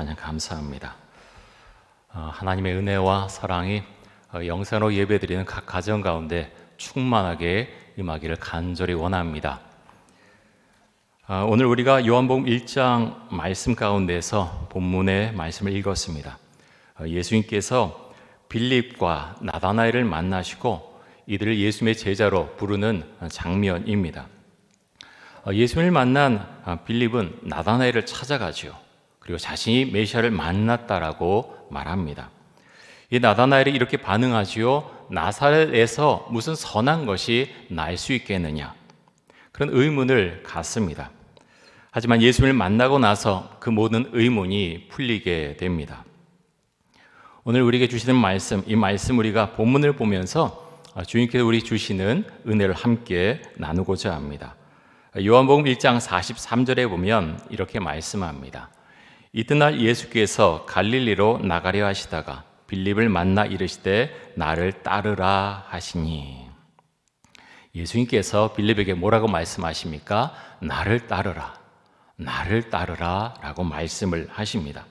찬양 감사합니다. 하나님의 은혜와 사랑이 영상으로 예배드리는 각 가정 가운데 충만하게 임하기를 간절히 원합니다. 오늘 우리가 요한복음 1장 말씀 가운데서 본문의 말씀을 읽었습니다. 예수님께서 빌립과 나다나엘을 만나시고 이들을 예수님의 제자로 부르는 장면입니다. 예수님을 만난 빌립은 나다나엘을 찾아가지요. 그리고 자신이 메시아를 만났다라고 말합니다. 이 나다나엘이 이렇게 반응하지요. 나사렛에서 무슨 선한 것이 날 수 있겠느냐, 그런 의문을 갖습니다. 하지만 예수님을 만나고 나서 그 모든 의문이 풀리게 됩니다. 오늘 우리에게 주시는 말씀, 이 말씀 우리가 본문을 보면서 주님께서 우리 주시는 은혜를 함께 나누고자 합니다. 요한복음 1장 43절에 보면 이렇게 말씀합니다. 이튿날 예수께서 갈릴리로 나가려 하시다가 빌립을 만나 이르시되 나를 따르라 하시니. 예수님께서 빌립에게 뭐라고 말씀하십니까? 나를 따르라, 나를 따르라 라고 말씀을 하십니다.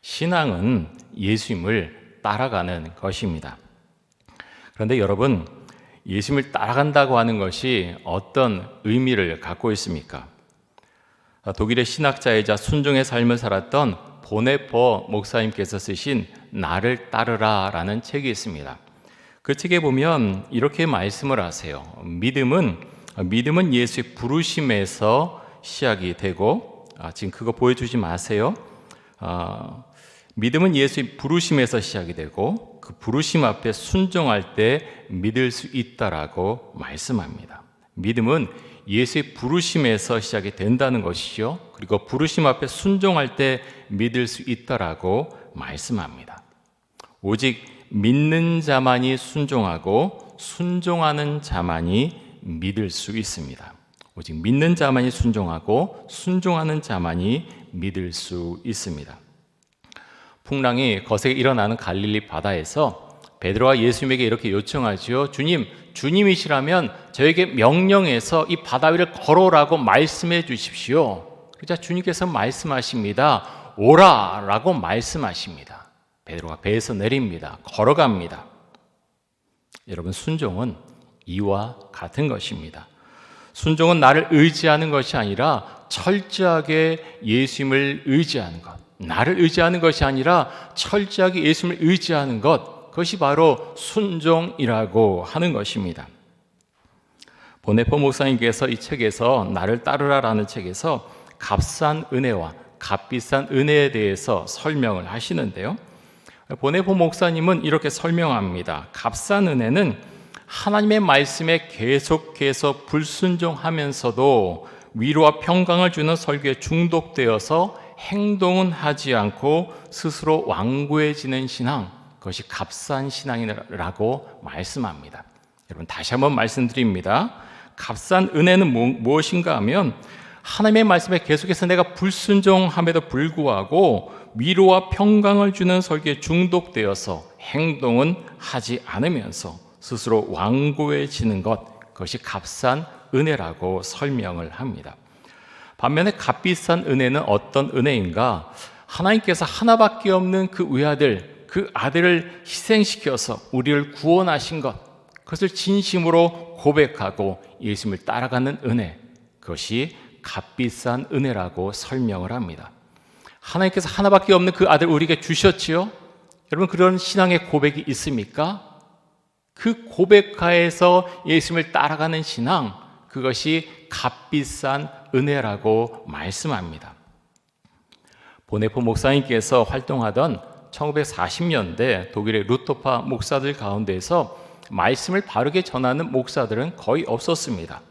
신앙은 예수님을 따라가는 것입니다. 그런데 여러분, 예수님을 따라간다고 하는 것이 어떤 의미를 갖고 있습니까? 독일의 신학자이자 순종의 삶을 살았던 보네퍼 목사님께서 쓰신 나를 따르라 라는 책이 있습니다. 그 책에 보면 이렇게 말씀을 하세요. 믿음은 예수의 부르심에서 시작이 되고, 지금 그거 보여주지 마세요. 믿음은 예수의 부르심에서 시작이 되고 그 부르심 앞에 순종할 때 믿을 수 있다라고 말씀합니다. 믿음은 예수의 부르심에서 시작이 된다는 것이죠. 그리고 부르심 앞에 순종할 때 믿을 수 있다라고 말씀합니다. 오직 믿는 자만이 순종하고 순종하는 자만이 믿을 수 있습니다. 오직 믿는 자만이 순종하고 순종하는 자만이 믿을 수 있습니다. 풍랑이 거세게 일어나는 갈릴리 바다에서 베드로가 예수님에게 이렇게 요청하지요. 주님이시라면 저에게 명령해서 이 바다 위를 걸어오라고 말씀해 주십시오. 그러자 주님께서 말씀하십니다. 오라 라고 말씀하십니다. 베드로가 배에서 내립니다. 걸어갑니다. 여러분, 순종은 이와 같은 것입니다. 순종은 나를 의지하는 것이 아니라 철저하게 예수님을 의지하는 것, 나를 의지하는 것이 아니라 철저하게 예수님을 의지하는 것, 그것이 바로 순종이라고 하는 것입니다. 보네퍼 목사님께서 이 책에서 나를 따르라라는 책에서 값싼 은혜와 값비싼 은혜에 대해서 설명을 하시는데요. 보네퍼 목사님은 이렇게 설명합니다. 값싼 은혜는 하나님의 말씀에 계속해서 불순종하면서도 위로와 평강을 주는 설교에 중독되어서 행동은 하지 않고 스스로 완고해지는 신앙, 그것이 값싼 신앙이라고 말씀합니다. 여러분, 다시 한번 말씀드립니다. 값싼 은혜는 무엇인가 하면 하나님의 말씀에 계속해서 내가 불순종함에도 불구하고 위로와 평강을 주는 설교에 중독되어서 행동은 하지 않으면서 스스로 완고해지는 것, 그것이 값싼 은혜라고 설명을 합니다. 반면에 값비싼 은혜는 어떤 은혜인가? 하나님께서 하나밖에 없는 그 외아들, 그 아들을 희생시켜서 우리를 구원하신 것, 그것을 진심으로 고백하고 예수님을 따라가는 은혜, 그것이 값비싼 은혜라고 설명을 합니다. 하나님께서 하나밖에 없는 그 아들 우리에게 주셨지요? 여러분, 그런 신앙의 고백이 있습니까? 그 고백하에서 예수님을 따라가는 신앙, 그것이 값비싼 은혜라고 말씀합니다. 보네퍼 목사님께서 활동하던 1940년대 독일의 루터파 목사들 가운데서 말씀을 바르게 전하는 목사들은 거의 없었습니다.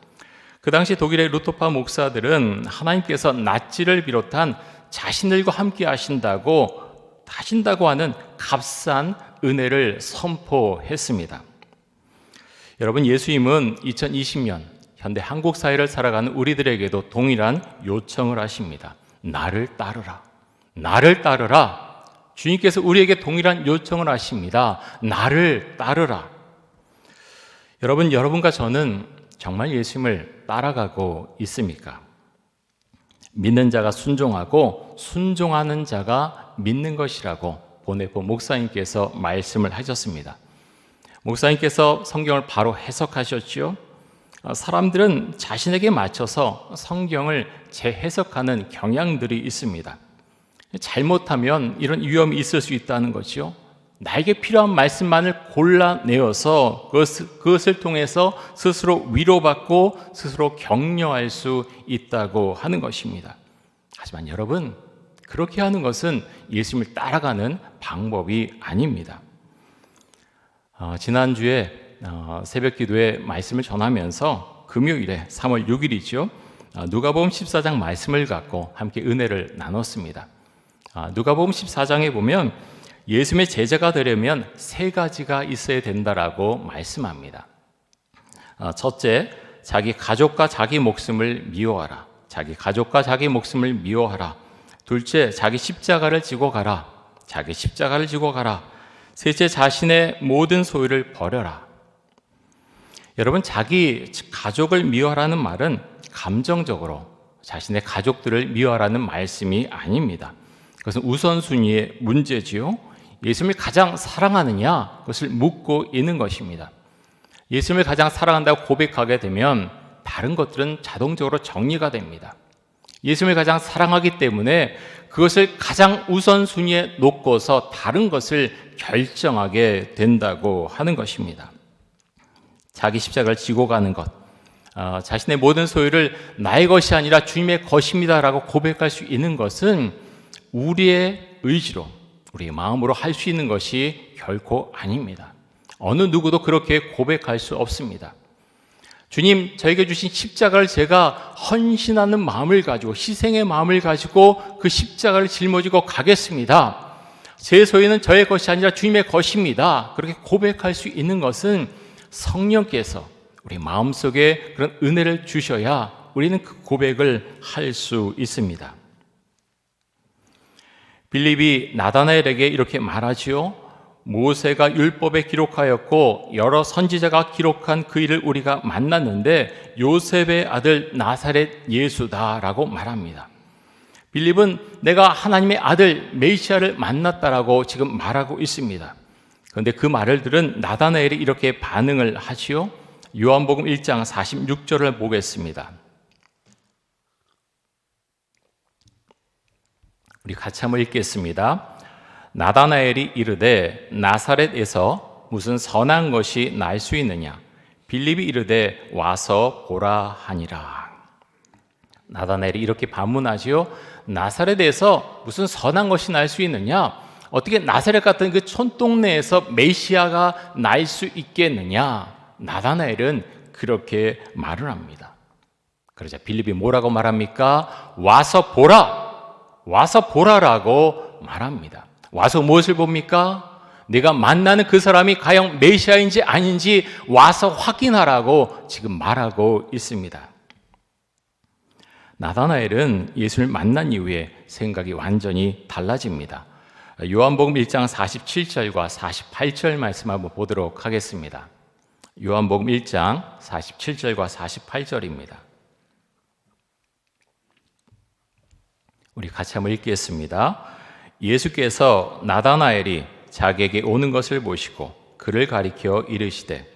그 당시 독일의 루터파 목사들은 하나님께서 낫지를 비롯한 자신들과 함께 하신다고 하는 값싼 은혜를 선포했습니다. 여러분, 예수님은 2020년 현대 한국 사회를 살아가는 우리들에게도 동일한 요청을 하십니다. 나를 따르라, 나를 따르라. 주님께서 우리에게 동일한 요청을 하십니다. 나를 따르라. 여러분, 여러분과 저는 정말 예수님을 따라가고 있습니까? 믿는 자가 순종하고 순종하는 자가 믿는 것이라고 보네포 목사님께서 말씀을 하셨습니다. 목사님께서 성경을 바로 해석하셨죠. 사람들은 자신에게 맞춰서 성경을 재해석하는 경향들이 있습니다. 잘못하면 이런 위험이 있을 수 있다는 거죠. 나에게 필요한 말씀만을 골라내어서 그것을 통해서 스스로 위로받고 스스로 격려할 수 있다고 하는 것입니다. 하지만 여러분, 그렇게 하는 것은 예수님을 따라가는 방법이 아닙니다. 지난주에 새벽 기도에 말씀을 전하면서 금요일에 3월 6일이죠. 누가복음 14장 말씀을 갖고 함께 은혜를 나눴습니다. 누가복음 14장에 보면 예수님의 제자가 되려면 세 가지가 있어야 된다라고 말씀합니다. 첫째, 자기 가족과 자기 목숨을 미워하라. 자기 가족과 자기 목숨을 미워하라. 둘째, 자기 십자가를 지고 가라. 자기 십자가를 지고 가라. 셋째, 자신의 모든 소유를 버려라. 여러분, 자기 가족을 미워하라는 말은 감정적으로 자신의 가족들을 미워하라는 말씀이 아닙니다. 그것은 우선순위의 문제지요. 예수님을 가장 사랑하느냐, 그것을 묻고 있는 것입니다. 예수님을 가장 사랑한다고 고백하게 되면 다른 것들은 자동적으로 정리가 됩니다. 예수님을 가장 사랑하기 때문에 그것을 가장 우선순위에 놓고서 다른 것을 결정하게 된다고 하는 것입니다. 자기 십자가를 지고 가는 것, 자신의 모든 소유를 나의 것이 아니라 주님의 것입니다라고 고백할 수 있는 것은 우리의 의지로, 우리의 마음으로 할 수 있는 것이 결코 아닙니다. 어느 누구도 그렇게 고백할 수 없습니다. 주님, 저에게 주신 십자가를 제가 헌신하는 마음을 가지고, 희생의 마음을 가지고 그 십자가를 짊어지고 가겠습니다. 제 소유는 저의 것이 아니라 주님의 것입니다. 그렇게 고백할 수 있는 것은 성령께서 우리 마음속에 그런 은혜를 주셔야 우리는 그 고백을 할 수 있습니다. 빌립이 나다나엘에게 이렇게 말하지요. 모세가 율법에 기록하였고 여러 선지자가 기록한 그 일을 우리가 만났는데 요셉의 아들 나사렛 예수다라고 말합니다. 빌립은 내가 하나님의 아들 메시아를 만났다라고 지금 말하고 있습니다. 그런데 그 말을 들은 나다나엘이 이렇게 반응을 하지요. 요한복음 1장 46절을 보겠습니다. 우리 같이 한번 읽겠습니다. 나다나엘이 이르되 나사렛에서 무슨 선한 것이 날 수 있느냐? 빌립이 이르되 와서 보라 하니라. 나다나엘이 이렇게 반문하지요. 나사렛에서 무슨 선한 것이 날 수 있느냐? 어떻게 나사렛 같은 그 촌동네에서 메시아가 날 수 있겠느냐? 나다나엘은 그렇게 말을 합니다. 그러자 빌립이 뭐라고 말합니까? 와서 보라! 와서 보라라고 말합니다. 와서 무엇을 봅니까? 내가 만나는 그 사람이 과연 메시아인지 아닌지 와서 확인하라고 지금 말하고 있습니다. 나다나엘은 예수를 만난 이후에 생각이 완전히 달라집니다. 요한복음 1장 47절과 48절 말씀 한번 보도록 하겠습니다. 요한복음 1장 47절과 48절입니다. 우리 같이 한번 읽겠습니다. 예수께서 나다나엘이 자기에게 오는 것을 보시고 그를 가리켜 이르시되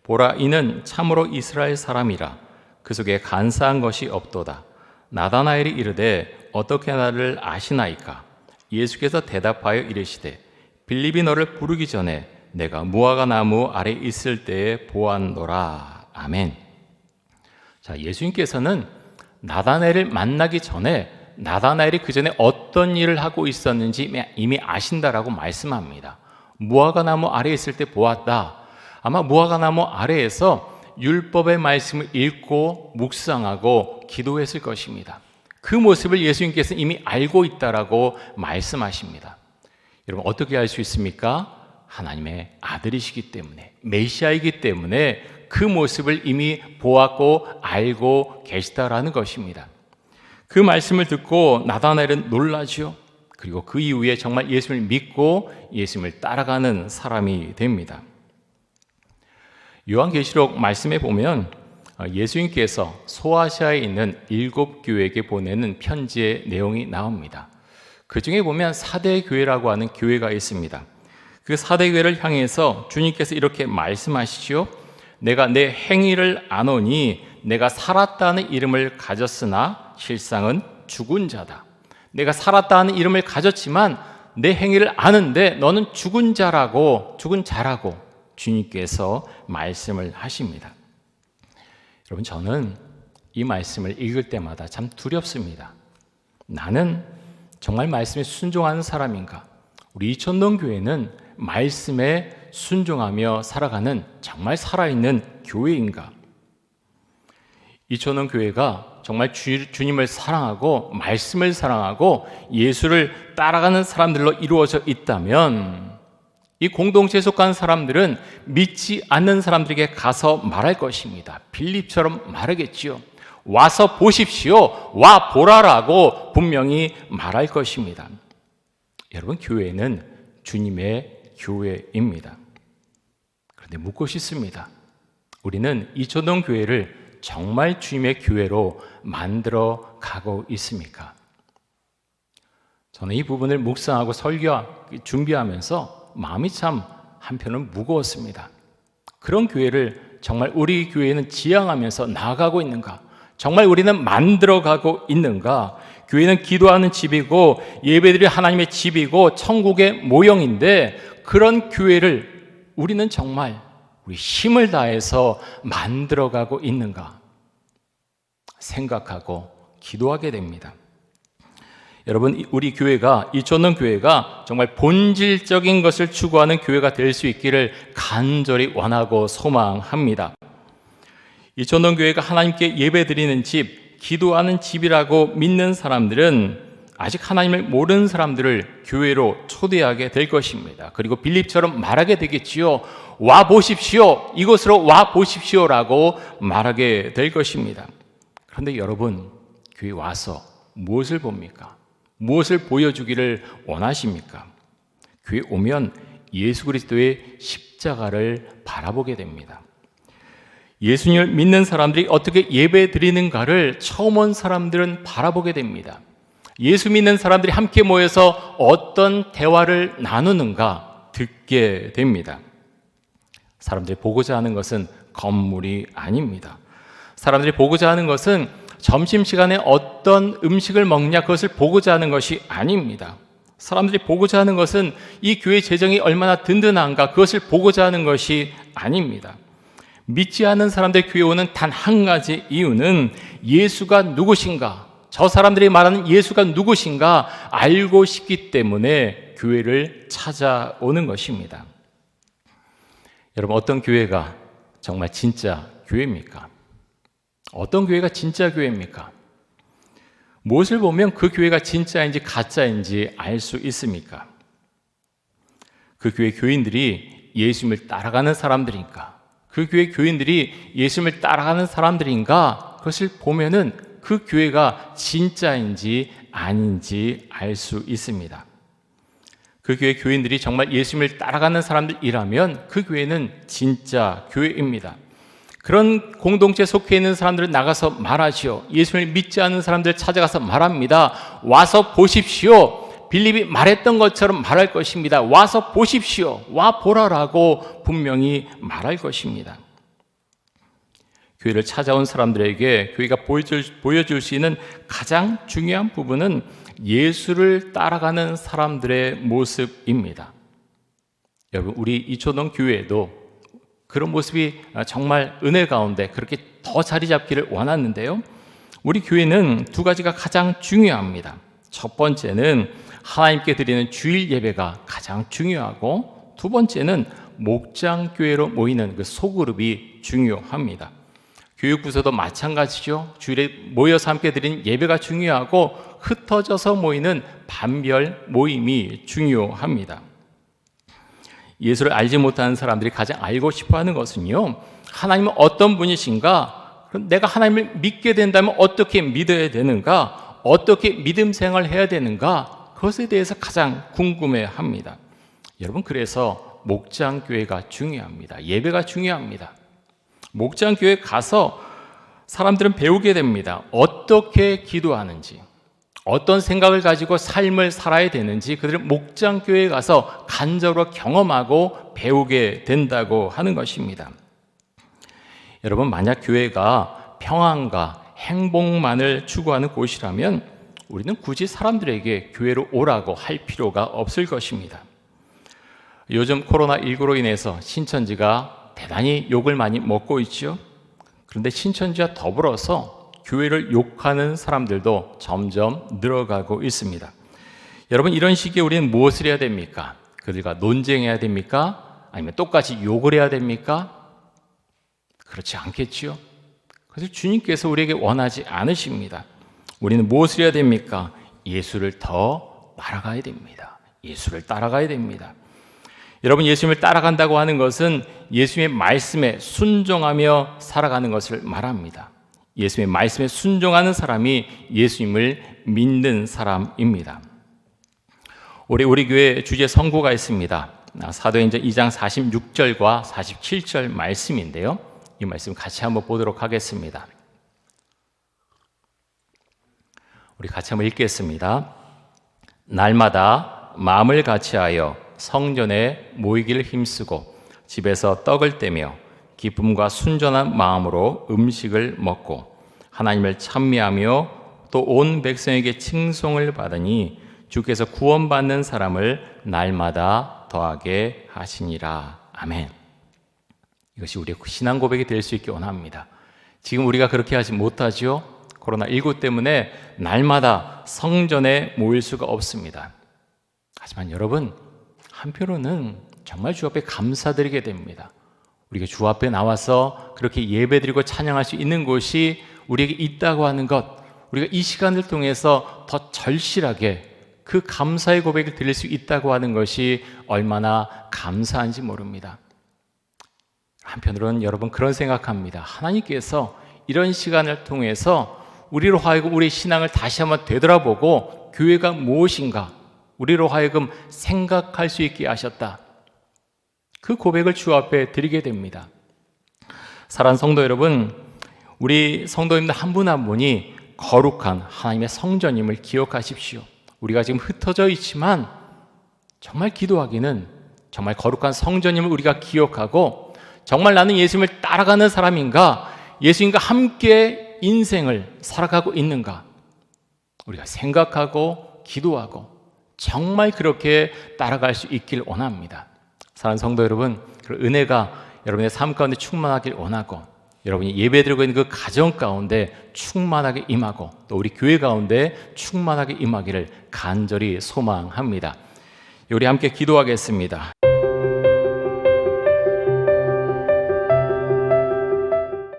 보라, 이는 참으로 이스라엘 사람이라 그 속에 간사한 것이 없도다. 나다나엘이 이르되 어떻게 나를 아시나이까? 예수께서 대답하여 이르시되 빌립이 너를 부르기 전에 내가 무화과 나무 아래 있을 때에 보았노라. 아멘. 자, 예수님께서는 나다나엘을 만나기 전에 나다나엘이 그 전에 어떤 일을 하고 있었는지 이미 아신다라고 말씀합니다. 무화과 나무 아래에 있을 때 보았다. 아마 무화과 나무 아래에서 율법의 말씀을 읽고 묵상하고 기도했을 것입니다. 그 모습을 예수님께서는 이미 알고 있다라고 말씀하십니다. 여러분, 어떻게 알 수 있습니까? 하나님의 아들이시기 때문에, 메시아이기 때문에 그 모습을 이미 보았고 알고 계시다라는 것입니다. 그 말씀을 듣고 나다나엘은 놀라지요. 그리고 그 이후에 정말 예수님을 믿고 예수님을 따라가는 사람이 됩니다. 요한계시록 말씀에 보면 예수님께서 소아시아에 있는 7교회에게 보내는 편지의 내용이 나옵니다. 그 중에 보면 사대교회라고 하는 교회가 있습니다. 그 사대교회를 향해서 주님께서 이렇게 말씀하시죠. 내가 내 행위를 아노니 내가 살았다는 이름을 가졌으나 실상은 죽은 자다. 내가 살았다는 이름을 가졌지만 내 행위를 아는데 너는 죽은 자라고 주님께서 말씀을 하십니다. 여러분, 저는 이 말씀을 읽을 때마다 참 두렵습니다. 나는 정말 말씀에 순종하는 사람인가? 우리 이촌동 교회는 말씀에 순종하며 살아가는 정말 살아있는 교회인가? 이촌동 교회가 정말 주님을 사랑하고 말씀을 사랑하고 예수를 따라가는 사람들로 이루어져 있다면 이 공동체에 속한 사람들은 믿지 않는 사람들에게 가서 말할 것입니다. 빌립처럼 말하겠지요. 와서 보십시오. 와 보라라고 분명히 말할 것입니다. 여러분, 교회는 주님의 교회입니다. 그런데 묻고 싶습니다. 우리는 이촌동 교회를 정말 주님의 교회로 만들어 가고 있습니까? 저는 이 부분을 묵상하고 설교 준비하면서 마음이 참 한편은 무거웠습니다. 그런 교회를 정말 우리 교회는 지향하면서 나아가고 있는가? 정말 우리는 만들어가고 있는가? 교회는 기도하는 집이고 예배들이 하나님의 집이고 천국의 모형인데 그런 교회를 우리는 정말 우리 힘을 다해서 만들어가고 있는가? 생각하고 기도하게 됩니다. 여러분, 우리 교회가, 이촌동 교회가 정말 본질적인 것을 추구하는 교회가 될 수 있기를 간절히 원하고 소망합니다. 이촌동 교회가 하나님께 예배드리는 집, 기도하는 집이라고 믿는 사람들은 아직 하나님을 모르는 사람들을 교회로 초대하게 될 것입니다. 그리고 빌립처럼 말하게 되겠지요. 와 보십시오. 이곳으로 와 보십시오라고 말하게 될 것입니다. 그런데 여러분, 교회 와서 무엇을 봅니까? 무엇을 보여주기를 원하십니까? 교회 오면 예수 그리스도의 십자가를 바라보게 됩니다. 예수님을 믿는 사람들이 어떻게 예배 드리는가를 처음 온 사람들은 바라보게 됩니다. 예수 믿는 사람들이 함께 모여서 어떤 대화를 나누는가 듣게 됩니다. 사람들이 보고자 하는 것은 건물이 아닙니다. 사람들이 보고자 하는 것은 점심시간에 어떤 음식을 먹냐 그것을 보고자 하는 것이 아닙니다. 사람들이 보고자 하는 것은 이 교회 재정이 얼마나 든든한가 그것을 보고자 하는 것이 아닙니다. 믿지 않는 사람들 교회 오는 단 한 가지 이유는 예수가 누구신가, 저 사람들이 말하는 예수가 누구신가 알고 싶기 때문에 교회를 찾아오는 것입니다. 여러분, 어떤 교회가 정말 진짜 교회입니까? 어떤 교회가 진짜 교회입니까? 무엇을 보면 그 교회가 진짜인지 가짜인지 알 수 있습니까? 그 교회 교인들이 예수님을 따라가는 사람들인가? 그 교회 교인들이 예수님을 따라가는 사람들인가? 그것을 보면은 그 교회가 진짜인지 아닌지 알 수 있습니다. 그 교회 교인들이 정말 예수님을 따라가는 사람들이라면 그 교회는 진짜 교회입니다. 그런 공동체에 속해 있는 사람들은 나가서 말하지요. 예수님을 믿지 않는 사람들 찾아가서 말합니다. 와서 보십시오. 빌립이 말했던 것처럼 말할 것입니다. 와서 보십시오. 와 보라라고 분명히 말할 것입니다. 교회를 찾아온 사람들에게 교회가 보여줄 수 있는 가장 중요한 부분은 예수를 따라가는 사람들의 모습입니다. 여러분, 우리 이촌동 교회도 그런 모습이 정말 은혜 가운데 그렇게 더 자리 잡기를 원하는데요. 우리 교회는 두 가지가 가장 중요합니다. 첫 번째는 하나님께 드리는 주일 예배가 가장 중요하고, 두 번째는 목장교회로 모이는 그 소그룹이 중요합니다. 교육부서도 마찬가지죠. 주일에 모여서 함께 드리는 예배가 중요하고 흩어져서 모이는 반별 모임이 중요합니다. 예수를 알지 못하는 사람들이 가장 알고 싶어하는 것은요, 하나님은 어떤 분이신가? 그럼 내가 하나님을 믿게 된다면 어떻게 믿어야 되는가? 어떻게 믿음 생활을 해야 되는가? 그것에 대해서 가장 궁금해합니다. 여러분, 그래서 목장교회가 중요합니다. 예배가 중요합니다. 목장교회 가서 사람들은 배우게 됩니다. 어떻게 기도하는지, 어떤 생각을 가지고 삶을 살아야 되는지 그들은 목장교회에 가서 간접으로 경험하고 배우게 된다고 하는 것입니다. 여러분, 만약 교회가 평안과 행복만을 추구하는 곳이라면 우리는 굳이 사람들에게 교회로 오라고 할 필요가 없을 것입니다. 요즘 코로나19로 인해서 신천지가 대단히 욕을 많이 먹고 있죠. 그런데 신천지와 더불어서 교회를 욕하는 사람들도 점점 늘어가고 있습니다. 여러분, 이런 시기에 우리는 무엇을 해야 됩니까? 그들과 논쟁해야 됩니까? 아니면 똑같이 욕을 해야 됩니까? 그렇지 않겠지요. 그래서 주님께서 우리에게 원하지 않으십니다. 우리는 무엇을 해야 됩니까? 예수를 더 따라가야 됩니다. 예수를 따라가야 됩니다. 여러분, 예수님을 따라간다고 하는 것은 예수님의 말씀에 순종하며 살아가는 것을 말합니다. 예수님의 말씀에 순종하는 사람이 예수님을 믿는 사람입니다. 올해 우리 교회 주제 선고가 있습니다. 사도행전 2장 46절과 47절 말씀인데요. 이 말씀 같이 한번 보도록 하겠습니다. 우리 같이 한번 읽겠습니다. 날마다 마음을 같이하여 성전에 모이기를 힘쓰고 집에서 떡을 떼며 기쁨과 순전한 마음으로 음식을 먹고 하나님을 찬미하며 또 온 백성에게 칭송을 받으니 주께서 구원받는 사람을 날마다 더하게 하시니라. 아멘. 이것이 우리의 신앙 고백이 될 수 있게 원합니다. 지금 우리가 그렇게 하지 못하죠. 코로나19 때문에 날마다 성전에 모일 수가 없습니다. 하지만 여러분, 한편으로는 정말 주 앞에 감사드리게 됩니다. 우리가 주 앞에 나와서 그렇게 예배드리고 찬양할 수 있는 곳이 우리에게 있다고 하는 것, 우리가 이 시간을 통해서 더 절실하게 그 감사의 고백을 드릴 수 있다고 하는 것이 얼마나 감사한지 모릅니다. 한편으로는 여러분, 그런 생각합니다. 하나님께서 이런 시간을 통해서 우리로 하여금 우리의 신앙을 다시 한번 되돌아보고 교회가 무엇인가 우리로 하여금 생각할 수 있게 하셨다. 그 고백을 주 앞에 드리게 됩니다. 사랑하는 성도 여러분, 우리 성도님들 한 분 한 분이 거룩한 하나님의 성전임을 기억하십시오. 우리가 지금 흩어져 있지만 정말 기도하기는 정말 거룩한 성전임을 우리가 기억하고 정말 나는 예수님을 따라가는 사람인가, 예수님과 함께 인생을 살아가고 있는가 우리가 생각하고 기도하고 정말 그렇게 따라갈 수 있길 원합니다. 사랑하는 성도 여러분, 그 은혜가 여러분의 삶 가운데 충만하길 원하고 여러분이 예배드리고 있는 그 가정 가운데 충만하게 임하고 또 우리 교회 가운데 충만하게 임하기를 간절히 소망합니다. 우리 함께 기도하겠습니다.